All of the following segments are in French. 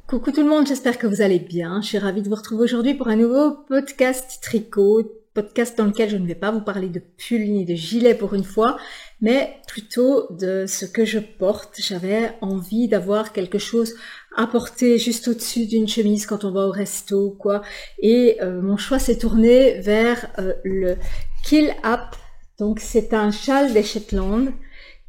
Coucou tout le monde, j'espère que vous allez bien. Je suis ravie de vous retrouver aujourd'hui pour un nouveau podcast tricot, podcast dans lequel je ne vais pas vous parler de pull ni de gilet pour une fois, mais plutôt de ce que je porte. J'avais envie d'avoir quelque chose à porter juste au-dessus d'une chemise quand on va au resto, quoi. Et mon choix s'est tourné vers le Kill Up. Donc c'est un châle des Shetland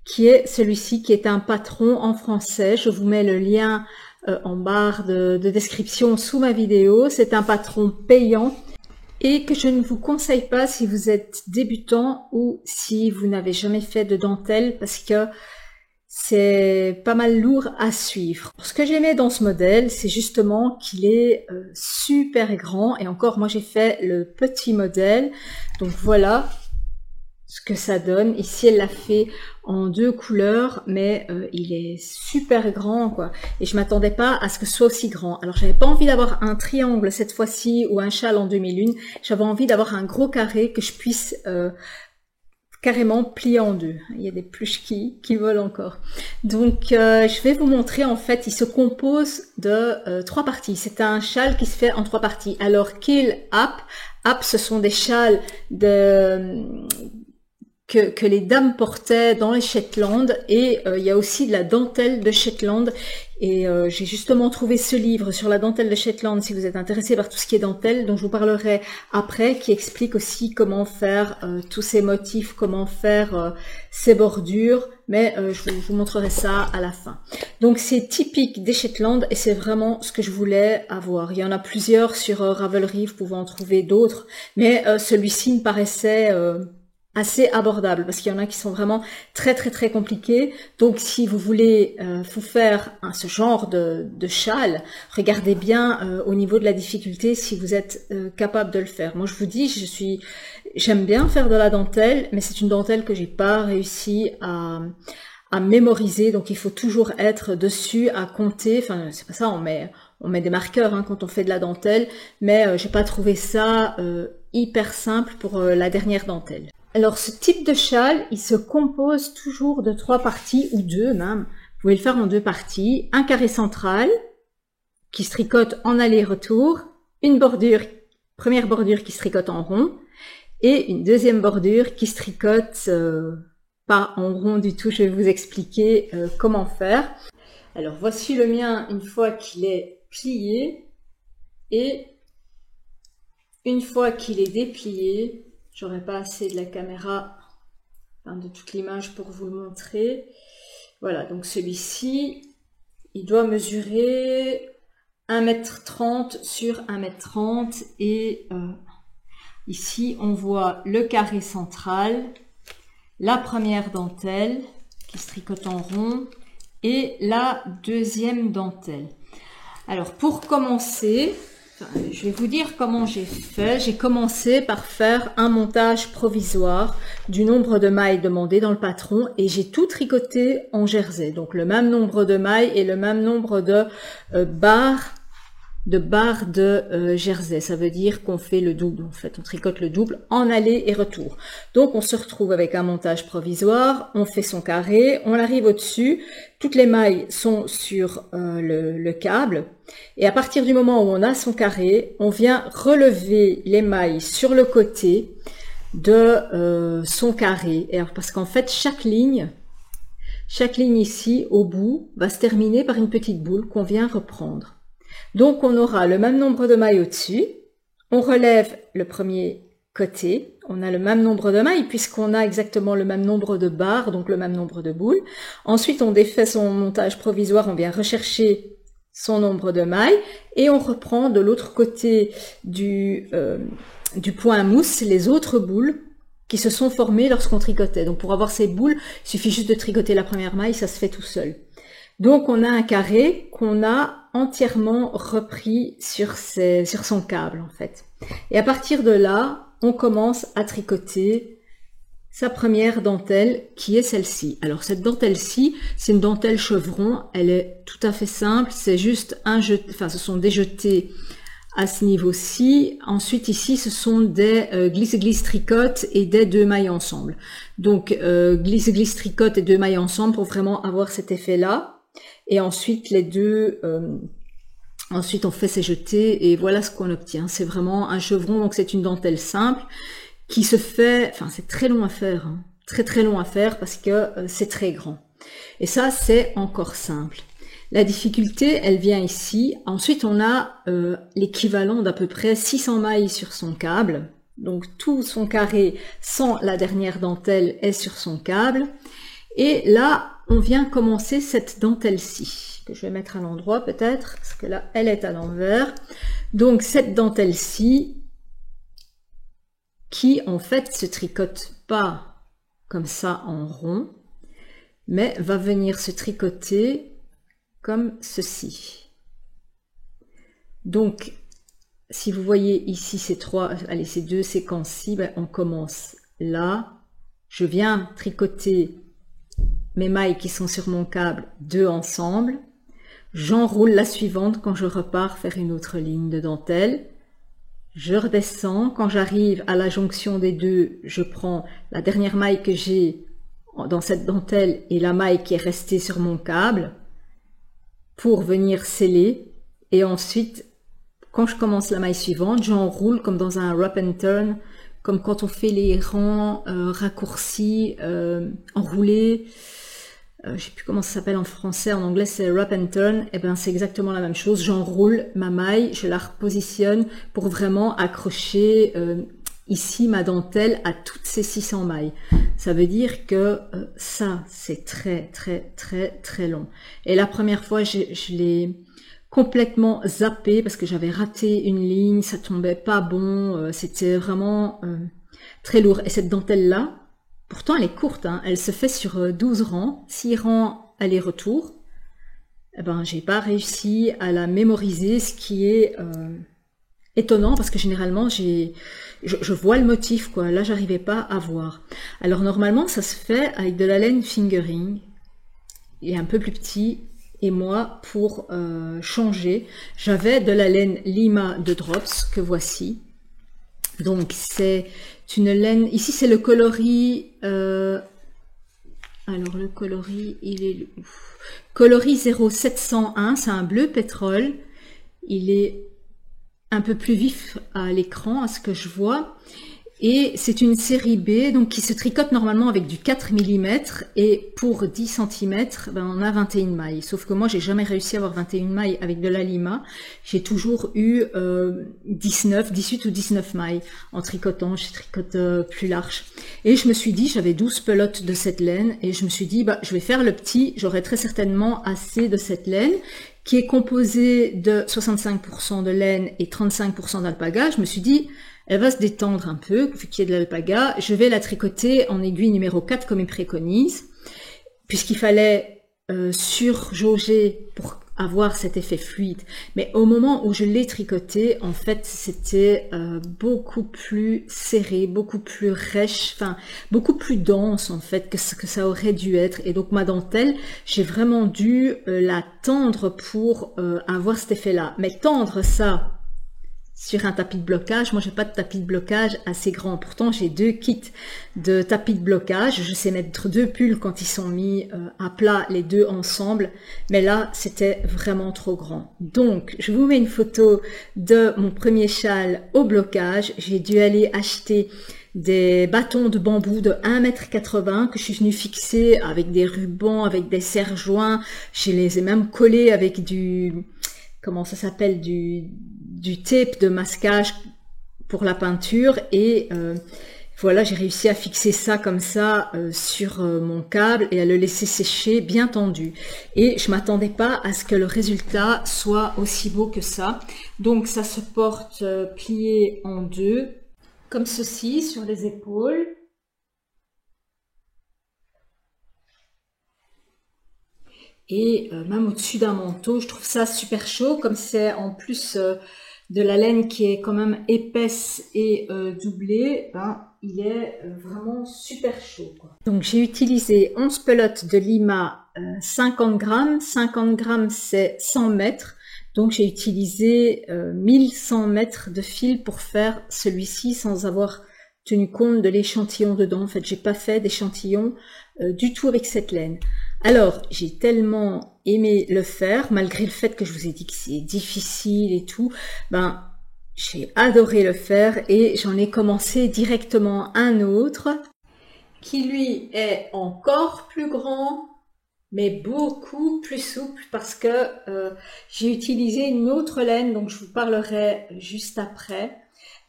qui est celui-ci, qui est un patron en français. Je vous mets le lien en barre de description sous ma vidéo. C'est un patron payant et que je ne vous conseille pas si vous êtes débutant ou si vous n'avez jamais fait de dentelle parce que c'est pas mal lourd à suivre. Ce que j'aimais dans ce modèle, c'est justement qu'il est super grand, et encore moi j'ai fait le petit modèle, donc voilà ce que ça donne. Ici elle l'a fait en 2 couleurs, mais il est super grand quoi, et je m'attendais pas à ce que ce soit aussi grand. Alors j'avais pas envie d'avoir un triangle cette fois-ci ou un châle en demi-lune, j'avais envie d'avoir un gros carré que je puisse carrément plier en 2. Il y a des pluches qui volent encore. Donc je vais vous montrer, en fait il se compose de 3 parties. C'est un châle qui se fait en 3 parties. Alors Kill Up, ce sont des châles que les dames portaient dans les Shetland, et il y a aussi de la dentelle de Shetland, et j'ai justement trouvé ce livre sur la dentelle de Shetland si vous êtes intéressé par tout ce qui est dentelle, dont je vous parlerai après, qui explique aussi comment faire tous ces motifs, comment faire ces bordures, mais je vous montrerai ça à la fin. Donc c'est typique des Shetland et c'est vraiment ce que je voulais avoir. Il y en a plusieurs sur Ravelry, vous pouvez en trouver d'autres, mais celui-ci me paraissait assez abordable, parce qu'il y en a qui sont vraiment très compliqués. Donc si vous voulez vous faire ce genre de châle, regardez bien au niveau de la difficulté si vous êtes capable de le faire. Moi je vous dis, j'aime bien faire de la dentelle, mais c'est une dentelle que j'ai pas réussi à mémoriser, donc il faut toujours être dessus à compter. Enfin c'est pas ça, on met des marqueurs quand on fait de la dentelle, mais j'ai pas trouvé ça hyper simple pour la dernière dentelle. Alors ce type de châle, il se compose toujours de 3 parties, ou 2 même. Vous pouvez le faire en 2 parties. Un carré central qui se tricote en aller-retour, une bordure, première bordure qui se tricote en rond, et une deuxième bordure qui se tricote pas en rond du tout. Je vais vous expliquer comment faire. Alors voici le mien une fois qu'il est plié, et une fois qu'il est déplié, j'aurais pas assez de la caméra, de toute l'image pour vous le montrer. Voilà, donc celui-ci, il doit mesurer 1,30 m sur 1,30 m, et ici on voit le carré central, la première dentelle qui se tricote en rond et la deuxième dentelle. Alors pour commencer, je vais vous dire comment j'ai fait. J'ai commencé par faire un montage provisoire du nombre de mailles demandées dans le patron, et j'ai tout tricoté en jersey. Donc le même nombre de mailles et le même nombre de barres de jersey. Ça veut dire qu'on fait le double. En fait, on tricote le double en aller et retour. Donc on se retrouve avec un montage provisoire, on fait son carré, on arrive au-dessus, toutes les mailles sont sur le câble, et à partir du moment où on a son carré, on vient relever les mailles sur le côté de son carré. Et alors, parce qu'en fait chaque ligne ici au bout va se terminer par une petite boule qu'on vient reprendre. Donc on aura le même nombre de mailles au-dessus, on relève le premier côté, on a le même nombre de mailles puisqu'on a exactement le même nombre de barres, donc le même nombre de boules. Ensuite on défait son montage provisoire, on vient rechercher son nombre de mailles, et on reprend de l'autre côté du point à mousse les autres boules qui se sont formées lorsqu'on tricotait. Donc pour avoir ces boules, il suffit juste de tricoter la première maille, ça se fait tout seul. Donc on a un carré qu'on a entièrement repris sur son câble en fait. Et à partir de là, on commence à tricoter sa première dentelle qui est celle-ci. Alors cette dentelle-ci, c'est une dentelle chevron, elle est tout à fait simple, c'est juste un jeté, ce sont des jetés à ce niveau-ci. Ensuite ici, ce sont des glisse-glisse tricote et des 2 mailles ensemble. Donc glisse-glisse tricote et 2 mailles ensemble pour vraiment avoir cet effet-là. Et ensuite les deux Ensuite, on fait ses jetés et voilà ce qu'on obtient. C'est vraiment un chevron, donc c'est une dentelle simple qui se fait, enfin c'est très long à faire, hein, très long à faire parce que c'est très grand. Et ça, c'est encore simple. La difficulté, elle vient ici. Ensuite, on a l'équivalent d'à peu près 600 mailles sur son câble. Donc tout son carré sans la dernière dentelle est sur son câble. Et là, on vient commencer cette dentelle-ci, que je vais mettre à l'endroit peut-être, parce que là, elle est à l'envers. Donc cette dentelle-ci, qui en fait se tricote pas comme ça en rond, mais va venir se tricoter comme ceci. Donc, si vous voyez ici ces ces deux séquences-ci, ben, on commence là. Je viens tricoter mes mailles qui sont sur mon câble, deux ensemble. J'enroule la suivante quand je repars faire une autre ligne de dentelle. Je redescends. Quand j'arrive à la jonction des deux, je prends la dernière maille que j'ai dans cette dentelle et la maille qui est restée sur mon câble pour venir sceller. Et ensuite, quand je commence la maille suivante, j'enroule comme dans un wrap and turn, comme quand on fait les rangs raccourcis, enroulés. Je sais plus comment ça s'appelle en français, en anglais c'est wrap and turn. Et ben c'est exactement la même chose. J'enroule ma maille, je la repositionne pour vraiment accrocher ici ma dentelle à toutes ces 600 mailles. Ça veut dire que ça c'est très long. Et la première fois je l'ai complètement zappé parce que j'avais raté une ligne, ça tombait pas bon, c'était vraiment très lourd. Et cette dentelle là, pourtant elle est courte, hein, elle se fait sur 12 rangs, 6 rangs aller-retour. Eh ben j'ai pas réussi à la mémoriser, ce qui est étonnant parce que généralement je vois le motif quoi. Là j'arrivais pas à voir. Alors normalement ça se fait avec de la laine fingering, il est un peu plus petit. Et moi, pour changer, j'avais de la laine Lima de Drops, que voici. Donc, c'est une laine... Ici, c'est le coloris... alors, le coloris, il est où? Coloris 0701, c'est un bleu pétrole. Il est un peu plus vif à l'écran, à ce que je vois. Et c'est une série B, donc qui se tricote normalement avec du 4 mm, et pour 10 cm, ben on a 21 mailles. Sauf que moi, j'ai jamais réussi à avoir 21 mailles avec de la Lima. J'ai toujours eu 18 ou 19 mailles. En tricotant, je tricote plus large. Et je me suis dit, j'avais 12 pelotes de cette laine, et je me suis dit, bah, je vais faire le petit, j'aurai très certainement assez de cette laine, qui est composée de 65% de laine et 35% d'alpaga. Je me suis dit, elle va se détendre un peu, vu qu'il y a de l'alpaga. Je vais la tricoter en aiguille numéro 4 comme il préconise, puisqu'il fallait surjauger pour avoir cet effet fluide. Mais au moment où je l'ai tricotée, en fait, c'était beaucoup plus serré, beaucoup plus rêche, enfin, beaucoup plus dense, en fait, que ce que ça aurait dû être. Et donc, ma dentelle, j'ai vraiment dû la tendre pour avoir cet effet-là. Mais tendre ça sur un tapis de blocage, moi j'ai pas de tapis de blocage assez grand, pourtant j'ai 2 kits de tapis de blocage, je sais mettre 2 pulls quand ils sont mis à plat les deux ensemble, mais là c'était vraiment trop grand. Donc je vous mets une photo de mon premier châle au blocage. J'ai dû aller acheter des bâtons de bambou de 1,80 m que je suis venue fixer avec des rubans, avec des serre-joints. Je les ai même collés avec du, comment ça s'appelle, du tape de masquage pour la peinture. Et voilà, j'ai réussi à fixer ça comme ça sur mon câble et à le laisser sécher bien tendu. Et je m'attendais pas à ce que le résultat soit aussi beau que ça. Donc ça se porte plié en deux, comme ceci, sur les épaules. Et même au-dessus d'un manteau, je trouve ça super chaud, comme c'est en plus de la laine qui est quand même épaisse et doublée, ben, il est vraiment super chaud, quoi. Donc j'ai utilisé 11 pelotes de Lima 50 grammes. 50 grammes c'est 100 mètres. Donc j'ai utilisé 1100 mètres de fil pour faire celui-ci sans avoir tenu compte de l'échantillon dedans. En fait, j'ai pas fait d'échantillon du tout avec cette laine. Alors, j'ai tellement aimé le faire, malgré le fait que je vous ai dit que c'est difficile et tout, ben, j'ai adoré le faire et j'en ai commencé directement un autre qui lui est encore plus grand, mais beaucoup plus souple parce que j'ai utilisé une autre laine, donc je vous parlerai juste après.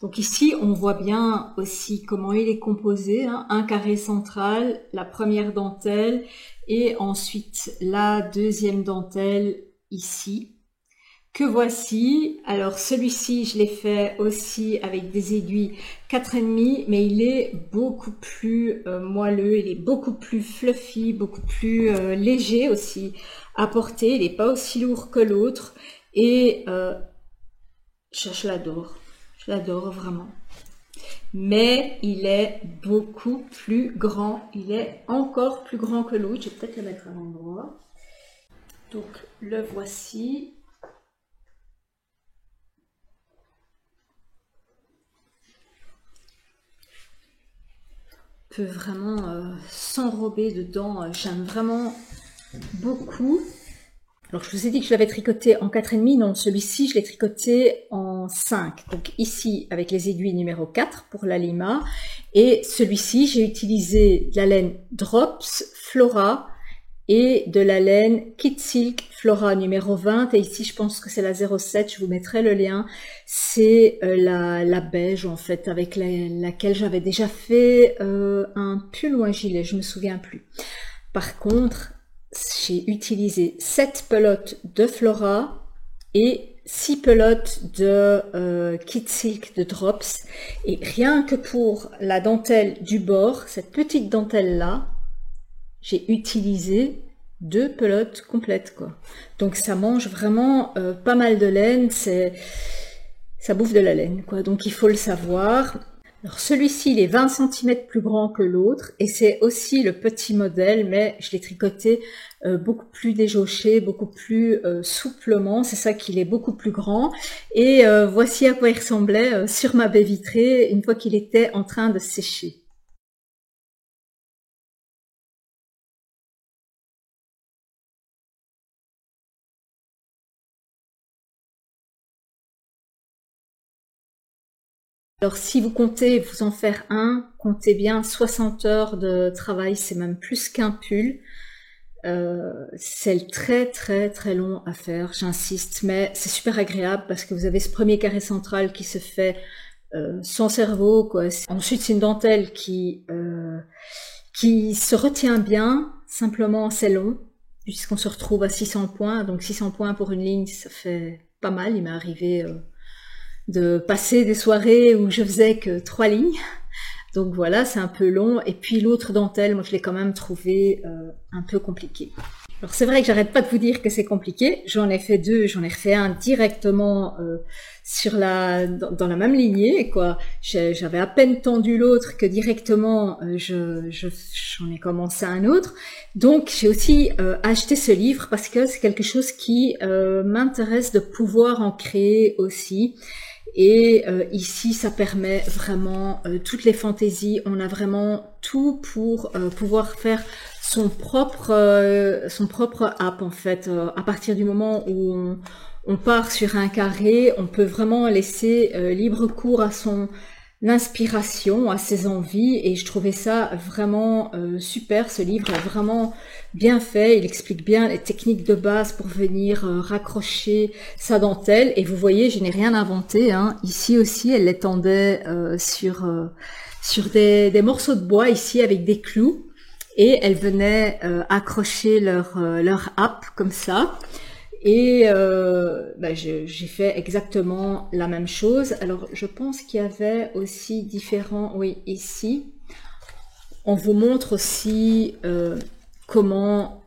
Donc ici, on voit bien aussi comment il est composé, hein, un carré central, la première dentelle et ensuite la deuxième dentelle ici. Que voici. Alors celui-ci, je l'ai fait aussi avec des aiguilles 4,5, mais il est beaucoup plus moelleux, il est beaucoup plus fluffy, beaucoup plus léger aussi à porter, il n'est pas aussi lourd que l'autre et je l'adore vraiment. Mais il est beaucoup plus grand, il est encore plus grand que l'autre, je vais peut-être le mettre à l'endroit. Donc le voici. Peut vraiment s'enrober dedans, j'aime vraiment beaucoup. Alors je vous ai dit que je l'avais tricoté en 4,5, non, celui-ci je l'ai tricoté en 5, donc ici avec les aiguilles numéro 4 pour la lima, et celui-ci j'ai utilisé de la laine Drops Flora et de la laine Kid Silk Flora numéro 20, et ici je pense que c'est la 07, je vous mettrai le lien, c'est la beige en fait, avec laquelle j'avais déjà fait un pull ou un gilet, je me souviens plus. Par contre, j'ai utilisé 7 pelotes de Flora et 6 pelotes de Kid Silk de Drops, et rien que pour la dentelle du bord, cette petite dentelle là, j'ai utilisé 2 pelotes complètes quoi. Donc ça mange vraiment pas mal de laine, ça bouffe de la laine quoi, donc il faut le savoir. Alors celui-ci il est 20 cm plus grand que l'autre et c'est aussi le petit modèle, mais je l'ai tricoté beaucoup plus déjoché, beaucoup plus souplement, c'est ça qu'il est beaucoup plus grand. Et voici à quoi il ressemblait sur ma baie vitrée une fois qu'il était en train de sécher. Alors si vous comptez vous en faire un, comptez bien 60 heures de travail, c'est même plus qu'un pull. C'est très long à faire, j'insiste, mais c'est super agréable parce que vous avez ce premier carré central qui se fait sans cerveau, quoi. Ensuite c'est une dentelle qui se retient bien, simplement c'est long, puisqu'on se retrouve à 600 points, donc 600 points pour une ligne, ça fait pas mal. Il m'est arrivé de passer des soirées où je faisais que 3 lignes. Donc voilà, c'est un peu long. Et puis l'autre dentelle, moi je l'ai quand même trouvé un peu compliqué. Alors c'est vrai que j'arrête pas de vous dire que c'est compliqué. J'en ai fait 2, j'en ai refait un directement dans la même lignée, quoi. J'avais à peine tendu l'autre que directement j'en ai commencé un autre. Donc j'ai aussi acheté ce livre parce que c'est quelque chose qui m'intéresse de pouvoir en créer aussi. Et ici, ça permet vraiment toutes les fantaisies. On a vraiment tout pour pouvoir faire son propre app en fait. À partir du moment où on part sur un carré, on peut vraiment laisser libre cours à son inspiration, à ses envies, et je trouvais ça vraiment super. Ce livre est vraiment bien fait, il explique bien les techniques de base pour venir raccrocher sa dentelle, et vous voyez, je n'ai rien inventé, hein. Ici aussi, elle l'étendait sur des morceaux de bois ici avec des clous, et elle venait accrocher leur app comme ça. Et j'ai fait exactement la même chose. Alors je pense qu'il y avait aussi différents, oui, ici on vous montre aussi comment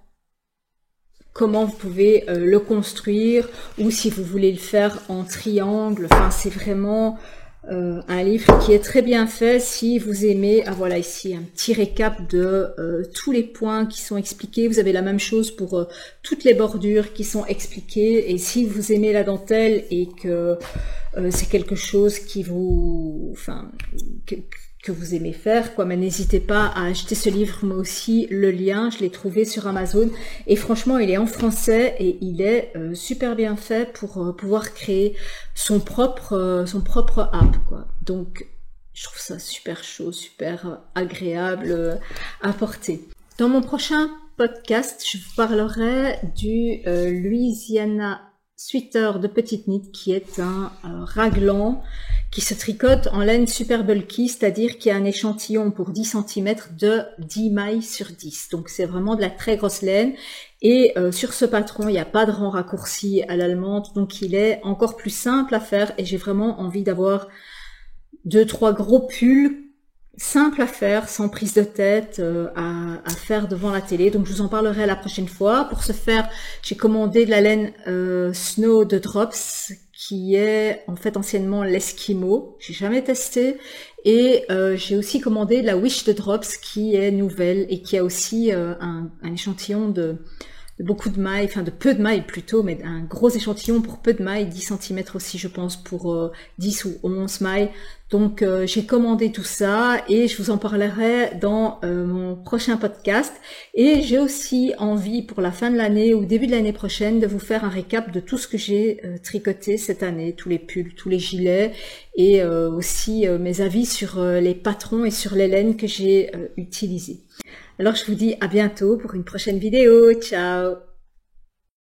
vous pouvez le construire, ou si vous voulez le faire en triangle. Enfin c'est vraiment un livre qui est très bien fait si vous aimez. Ah voilà, ici un petit récap de tous les points qui sont expliqués. Vous avez la même chose pour toutes les bordures qui sont expliquées, et si vous aimez la dentelle et que c'est quelque chose qui vous, que vous aimez faire, quoi. Mais n'hésitez pas à acheter ce livre, moi aussi, le lien, je l'ai trouvé sur Amazon. Et franchement, il est en français et il est super bien fait pour pouvoir créer son propre app, quoi. Donc, je trouve ça super chaud, super agréable à porter. Dans mon prochain podcast, je vous parlerai du Louisiana Sweater de Petite Knit, qui est un raglan qui se tricote en laine super bulky, c'est-à-dire qu'il y a un échantillon pour 10 cm de 10 mailles sur 10. Donc c'est vraiment de la très grosse laine. Et sur ce patron, il n'y a pas de rang raccourci à l'allemande, donc il est encore plus simple à faire. Et j'ai vraiment envie d'avoir 2-3 gros pulls simples à faire, sans prise de tête, à faire devant la télé. Donc je vous en parlerai la prochaine fois. Pour ce faire, j'ai commandé de la laine Snow de Drops, qui est en fait anciennement l'Eskimo. J'ai jamais testé. Et j'ai aussi commandé de la Wish de Drops, qui est nouvelle et qui a aussi un échantillon de beaucoup de mailles, enfin de peu de mailles plutôt, mais un gros échantillon pour peu de mailles, 10 cm aussi je pense pour 10 ou 11 mailles. Donc j'ai commandé tout ça et je vous en parlerai dans mon prochain podcast. Et j'ai aussi envie pour la fin de l'année ou début de l'année prochaine de vous faire un récap de tout ce que j'ai tricoté cette année, tous les pulls, tous les gilets et aussi mes avis sur les patrons et sur les laines que j'ai utilisées. Alors je vous dis à bientôt pour une prochaine vidéo. Ciao!